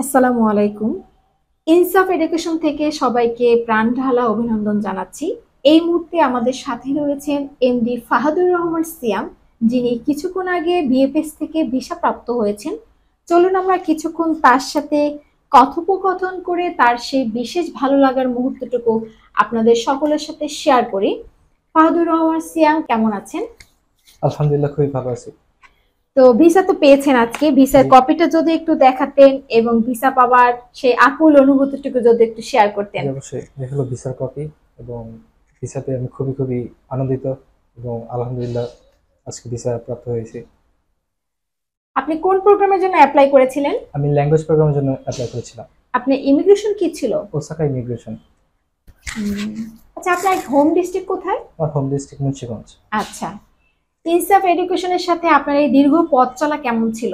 আসসালামু আলাইকুম। ইনসাফ এডুকেশন থেকে সবাইকে প্রাণ ঢালা অভিনন্দন জানাচ্ছি। এই মুহূর্তে আমাদের সাথে রয়েছেন এমডি ফাহাদুর রহমান সিয়াম, যিনি কিছুক্ষণ আগে বিএফএস থেকে ভিসা প্রাপ্ত হয়েছেন। চলুন আমরা কিছুক্ষণ তার সাথে কথোপকথন করে তার সেই বিশেষ ভালো লাগার মুহূর্তটুকু আপনাদের সকলের সাথে শেয়ার করি। ফাহাদুর রহমান সিয়াম, কেমন আছেন? আলহামদুলিল্লাহ, খুবই ভালো আছি। তো ভিসা তো পেয়েছেন আজকে, ভিসার জি কপিটা যদি একটু দেখাতেন এবং ভিসা পাওয়ার সেই আকুল অনুভূতিটুকু যদি একটু শেয়ার করতেন। জি অবশ্যই, এই হলো ভিসার কপি। এবং ভিসাতে আমি খুবই খুবই আনন্দিত এবং আলহামদুলিল্লাহ আজকে ভিসা প্রাপ্ত হয়েছে। আপনি কোন প্রোগ্রামের জন্য অ্যাপ্লাই করেছিলেন? আমি ল্যাঙ্গুয়েজ প্রোগ্রামের জন্য অ্যাপ্লাই করেছিলাম। আপনি ইমিগ্রেশন কি ছিল? Osaka immigration. উম, আচ্ছা, আপনার হোম ডিস্ট্রিক্ট কোথায়? আমার হোম ডিস্ট্রিক্ট মুন্সিগঞ্জ। আচ্ছা, ইনসাফ এডুকেশনের সাথে আপনার এই দীর্ঘ পথ চলা কেমন ছিল?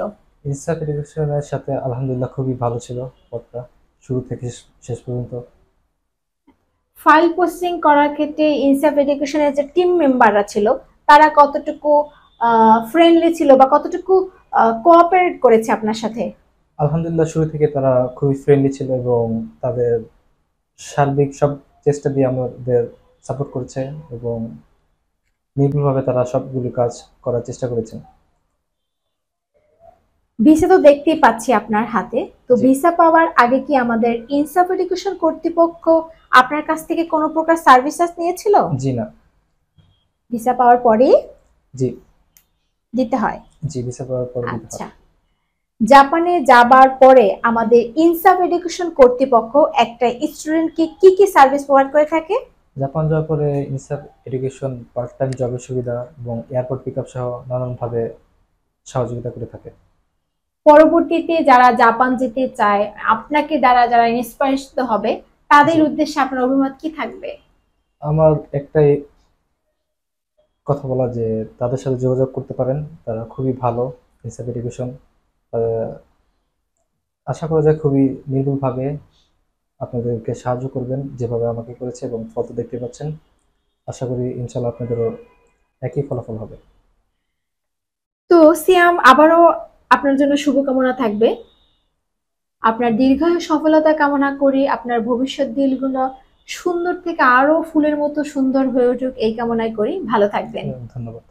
ইনসাফ এডুকেশনের সাথে আলহামদুলিল্লাহ খুবই ভালো ছিল পথটা, শুরু থেকে শেষ পর্যন্ত। ফাইল প্রসেসিং করার ক্ষেত্রে ইনসাফ এডুকেশনের যে টিম মেম্বাররা ছিল, তারা কতটুকু ফ্রেন্ডলি ছিল বা কতটুকু কোঅপারেট করেছে আপনার সাথে? আলহামদুলিল্লাহ শুরু থেকে তারা খুবই ফ্রেন্ডলি ছিল এবং তাদের সার্বিক সব চেষ্টা দিয়ে আমাদের সাপোর্ট করেছে এবং নির্ভুলভাবে তারা সবগুলো কাজ করার চেষ্টা করেছেন। ভিসা তো দেখতেই পাচ্ছি আপনার হাতে। তো জি ভিসা পাওয়ার আগে কি আমাদের ইনসাফ এডুকেশন কর্তৃপক্ষ আপনার কাছ থেকে কোনো প্রকার সার্ভিসেস নিয়েছিল? জি না। ভিসা পাওয়ার পরে জি দিতে হয়? জি ভিসা পাওয়ার পরে দিতে হয়। আচ্ছা, জাপানে যাবার পরে আমাদের ইনসাফ এডুকেশন কর্তৃপক্ষ একটা স্টুডেন্টকে কি কি সার্ভিস প্রোভাইড করে থাকে? জাপান যাওয়ার পরে ইনসাফ এডুকেশন পার্ট টাইম জবের সুবিধা এবং এয়ারপোর্ট পিক আপ সহ নানানভাবে সহযোগিতা করে থাকে। পরবর্তীতে যারা জাপান যেতে চায়, আপনাকে দ্বারা যারা ইন্সপায়ার্ড হবে, তাদের জি, উদ্দেশ্যে আপনার অভিমত কি থাকবে? আমার একটাই কথা বলা যে তাদের সাথে যোগাযোগ করতে পারেন, তারা খুবই ভালো। ইনসাফ এডুকেশন আশা করা যায় খুবই নির্ভুলভাবে আপনাদেরকে সাহায্য করবেন, যেভাবে আমাকে করেছে এবং ফল তো দেখতে পাচ্ছেন। আশা করি ইনশাল্লাহ আপনাদেরও একই ফলাফল হবে। তো সিয়াম, আবারও আপনার জন্য শুভকামনা থাকবে। আপনার দীর্ঘায়ু সফলতা কামনা করি। আপনার ভবিষ্যৎ দিনগুলো সুন্দর থেকে আরো ফুলের মতো সুন্দর হয়ে উঠুক এই কামনাই করি। ভালো থাকবেন। ধন্যবাদ।